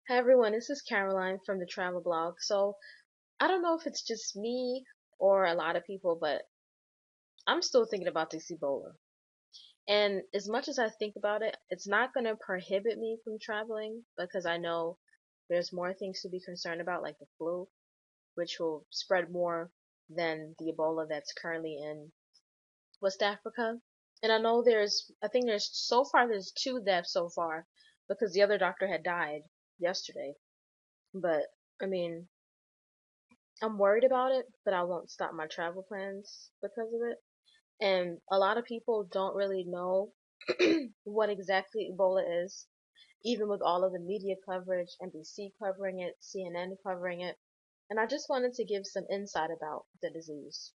Hi everyone, this is Caroline from the travel blog. So, I don't know if it's just me or a lot of people, but I'm still thinking about this Ebola. And as much as I think about it, it's not going to prohibit me from traveling because I know there's more things to be concerned about, like the flu, which will spread more than the Ebola that's currently in West Africa. And I think so far there's two deaths so far because the other doctor had died yesterday. But, I mean, I'm worried about it, but I won't stop my travel plans because of it. And a lot of people don't really know what exactly Ebola is, even with all of the media coverage, NBC covering it, CNN covering it. And I just wanted to give some insight about the disease.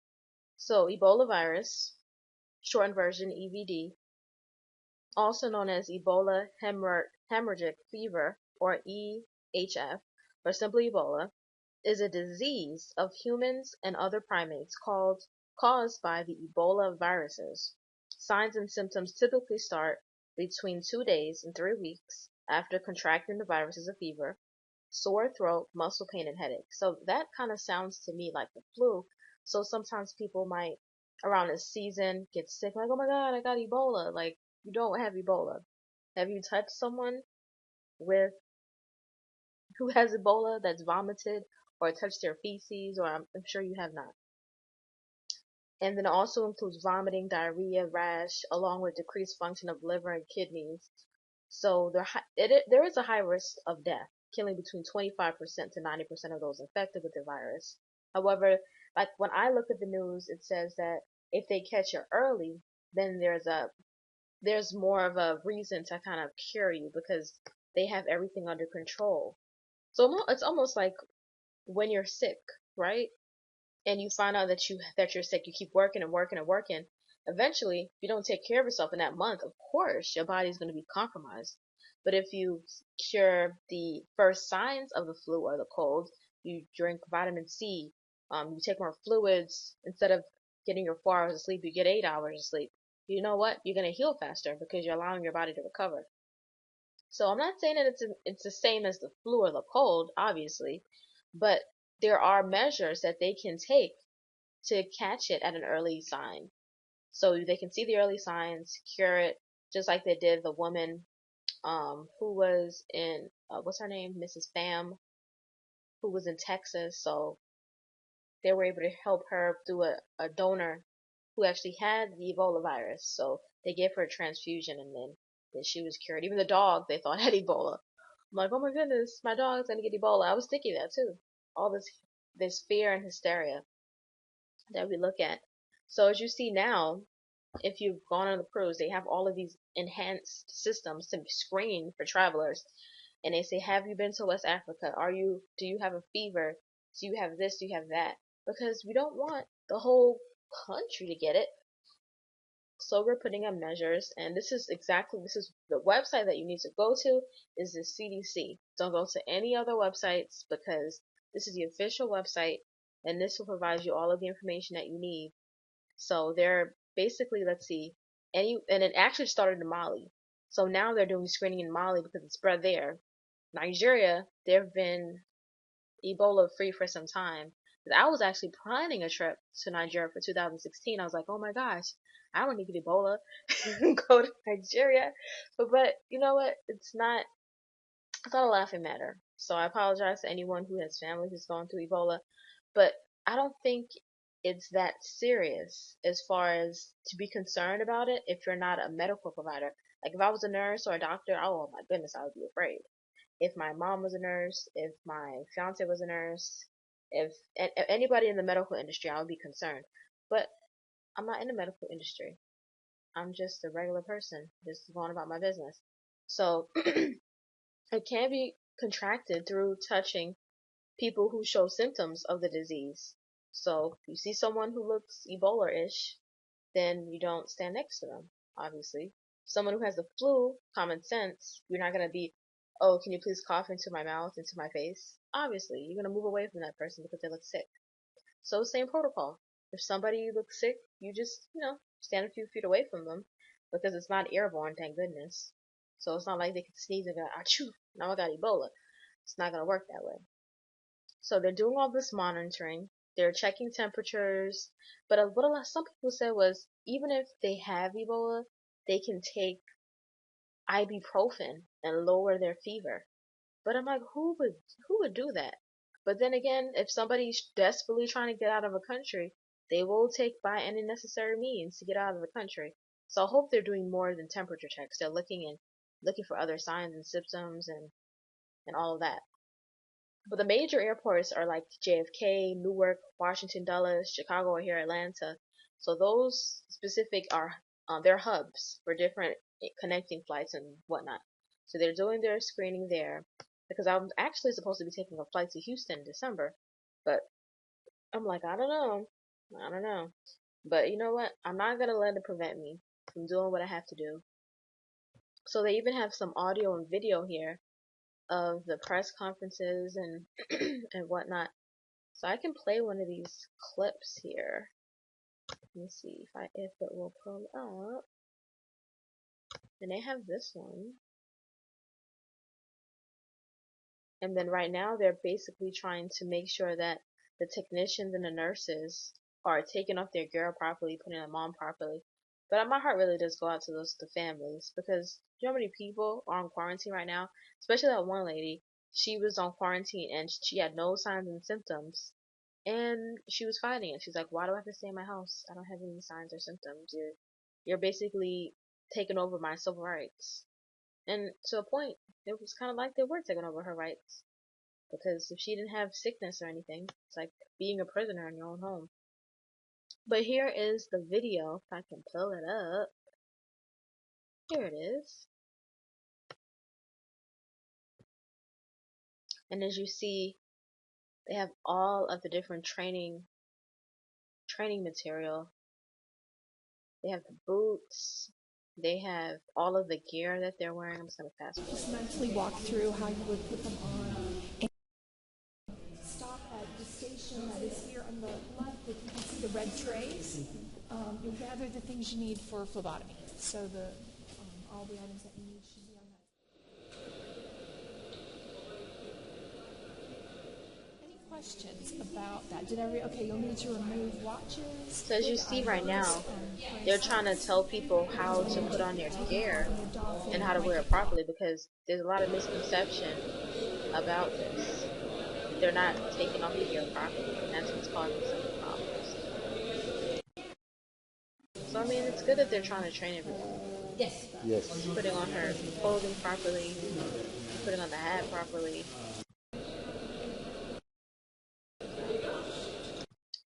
So, Ebola virus, shortened version EVD, also known as Ebola hemorrhagic fever, or EHF, or simply Ebola, is a disease of humans and other primates caused by the Ebola viruses. Signs and symptoms typically start between 2 days and 3 weeks after contracting the virus as a fever, sore throat, muscle pain, and headache. So that kind of sounds to me like the flu. So sometimes people might, around this season, get sick, like, oh my God, I got Ebola. Like, you don't have Ebola. Have you touched someone with who has Ebola that's vomited or touched their feces, or I'm sure you have not. And then it also includes vomiting, diarrhea, rash, along with decreased function of liver and kidneys. So there is a high risk of death, killing between 25% to 90% of those infected with the virus. However, like when I look at the news, it says that if they catch it early, then there's more of a reason to kind of cure you because they have everything under control. So it's almost like when you're sick, right? And you find out that you're sick, you keep working and working and working. Eventually, if you don't take care of yourself in that month, of course, your body's going to be compromised. But if you cure the first signs of the flu or the cold, you drink vitamin C, you take more fluids, instead of getting your 4 hours of sleep, you get 8 hours of sleep. You know what? You're going to heal faster because you're allowing your body to recover. So I'm not saying that it's the same as the flu or the cold, obviously, but there are measures that they can take to catch it at an early sign. So they can see the early signs, cure it, just like they did the woman who was in what's her name, Mrs. Pham, who was in Texas. So they were able to help her through a donor who actually had the Ebola virus. So they gave her a transfusion, and then she was cured. Even the dog they thought had Ebola. I'm like, oh my goodness, my dog's gonna get Ebola. I was thinking that too. All this fear and hysteria that we look at. So as you see now, if you've gone on a cruise, they have all of these enhanced systems to screen for travelers. And they say, have you been to West Africa? Do you have a fever? Do you have this? Do you have that? Because we don't want the whole country to get it. So we're putting up measures, and this is the website that you need to go to is the CDC. Don't go to any other websites because this is the official website, and this will provide you all of the information that you need. So they're basically, let's see, and it actually started in Mali. So now they're doing screening in Mali because it's spread there. Nigeria, they've been Ebola free for some time. But I was actually planning a trip to Nigeria for 2016. I was like, oh my gosh, I don't need to get Ebola and go to Nigeria. But you know what? It's not a laughing matter. So I apologize to anyone who has family who's gone through Ebola. But I don't think it's that serious as far as to be concerned about it if you're not a medical provider. Like if I was a nurse or a doctor, oh my goodness, I would be afraid. If my mom was a nurse, if my fiance was a nurse, if anybody in the medical industry, I would be concerned. But I'm not in the medical industry. I'm just a regular person, just going about my business. So it can be contracted through touching people who show symptoms of the disease. So if you see someone who looks Ebola-ish, then you don't stand next to them, obviously. Someone who has the flu, common sense, you're not going to be, oh, can you please cough into my mouth, into my face? Obviously, you're going to move away from that person because they look sick. So same protocol. If somebody looks sick, you just, stand a few feet away from them because it's not airborne, thank goodness. So it's not like they can sneeze and go, achoo, now I got Ebola. It's not going to work that way. So they're doing all this monitoring. They're checking temperatures. But some people said was, even if they have Ebola, they can take ibuprofen and lower their fever. But I'm like, who would do that? But then again, if somebody's desperately trying to get out of a country, they will take by any necessary means to get out of the country. So I hope they're doing more than temperature checks. They're looking for other signs and symptoms and all of that. But the major airports are like JFK, Newark, Washington Dulles, Chicago, or here Atlanta. So those specific are they're hubs for different connecting flights and whatnot. So they're doing their screening there because I'm actually supposed to be taking a flight to Houston in December, but I'm like, I don't know. But you know what? I'm not gonna let it prevent me from doing what I have to do. So they even have some audio and video here of the press conferences and and whatnot. So I can play one of these clips here. Let me see if it will pull up. And they have this one. And then right now they're basically trying to make sure that the technicians and the nurses are taking off their gear properly, putting them on properly. But my heart really does go out to the families, because you know how many people are on quarantine right now? Especially that one lady. She was on quarantine and she had no signs and symptoms. And she was fighting it. She's like, why do I have to stay in my house? I don't have any signs or symptoms. You're basically taking over my civil rights. And to a point, it was kind of like they were taking over her rights. Because if she didn't have sickness or anything, it's like being a prisoner in your own home. But here is the video, if I can pull it up. Here it is. And as you see, they have all of the different training material. They have the boots. They have all of the gear that they're wearing. I'm just going to fast forward. Just mentally walk through how you would put them on. And stop at the station that is here on the left. If you can see the red trays, you'll gather the things you need for phlebotomy. So all the items that you need should be on that. Any questions about that? Okay, you'll need to remove watches. So as you see right now, they're trying to tell people how to put on their gear and how to wear it properly, because there's a lot of misconception about this. They're not taking off the gear properly, and that's what's causing some of the problems. So I mean, it's good that they're trying to train everyone. Yes. Putting on her clothing properly, putting on the hat properly.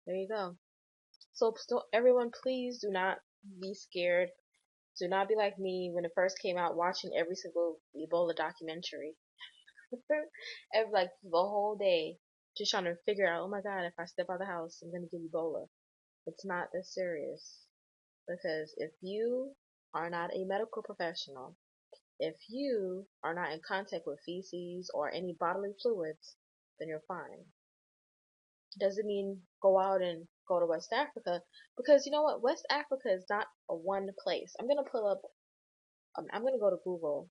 There you go. So everyone, please do not be scared. Do not be like me when it first came out, watching every single Ebola documentary. Like the whole day, just trying to figure out, oh my god, if I step out of the house, I'm gonna get Ebola. It's not that serious. Because if you are not a medical professional, if you are not in contact with feces or any bodily fluids, then you're fine. Doesn't mean go out and go to West Africa, because you know what? West Africa is not a one place. I'm gonna go to Google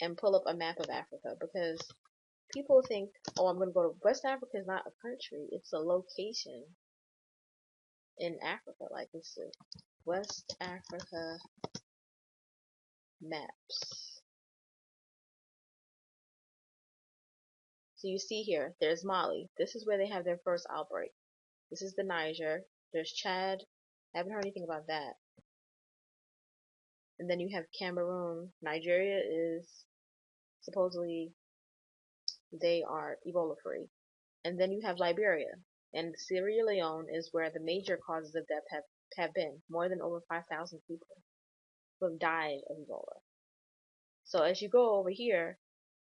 and pull up a map of Africa, because people think, oh, I'm gonna go to West Africa is not a country. It's a location in Africa. Like, this is West Africa maps. So you see here, there's Mali. This is where they have their first outbreak. This is the Niger. There's Chad. I haven't heard anything about that. And then you have Cameroon. Nigeria is supposedly, they are Ebola free. And then you have Liberia. And Sierra Leone is where the major causes of death have been. More than over 5,000 people who have died of Ebola. So as you go over here,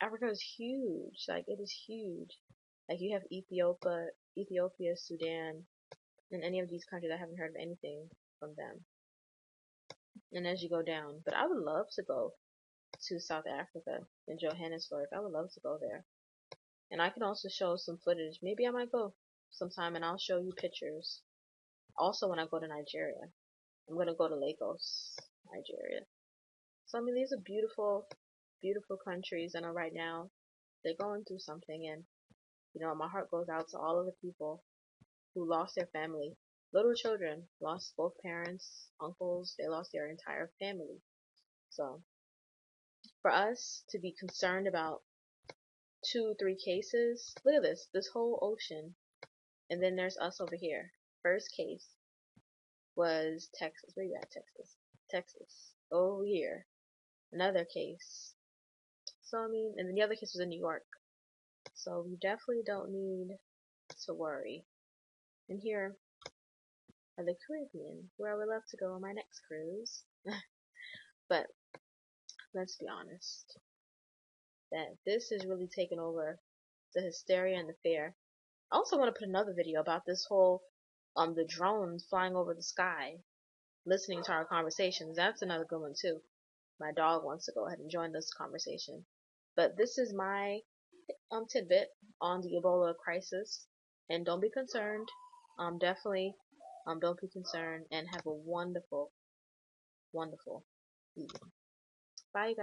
Africa is huge. Like, it is huge. Like, you have Ethiopia, Sudan, and any of these countries. I haven't heard of anything from them. And as you go down, but I would love to go to South Africa in Johannesburg. I would love to go there. And I can also show some footage. Maybe I might go sometime and I'll show you pictures. Also, when I go to Nigeria, I'm going to go to Lagos, Nigeria. So I mean, these are beautiful, beautiful countries. I know right now they're going through something, and my heart goes out to all of the people who lost their family. Little children lost both parents, uncles, they lost their entire family. So for us to be concerned about 2, 3 cases, look at this whole ocean, and then there's us over here. First case was Texas. Where you at, Texas? Texas. Over here. Another case. So I mean, and then the other case was in New York. So we definitely don't need to worry. And here are the Caribbean, where I would love to go on my next cruise. But let's be honest, that this is really taking over the hysteria and the fear. I also want to put another video about this whole the drones flying over the sky, listening to our conversations. That's another good one too. My dog wants to go ahead and join this conversation. But this is my tidbit on the Ebola crisis, and don't be concerned. Definitely, don't be concerned, and have a wonderful, wonderful evening. Bye, you guys.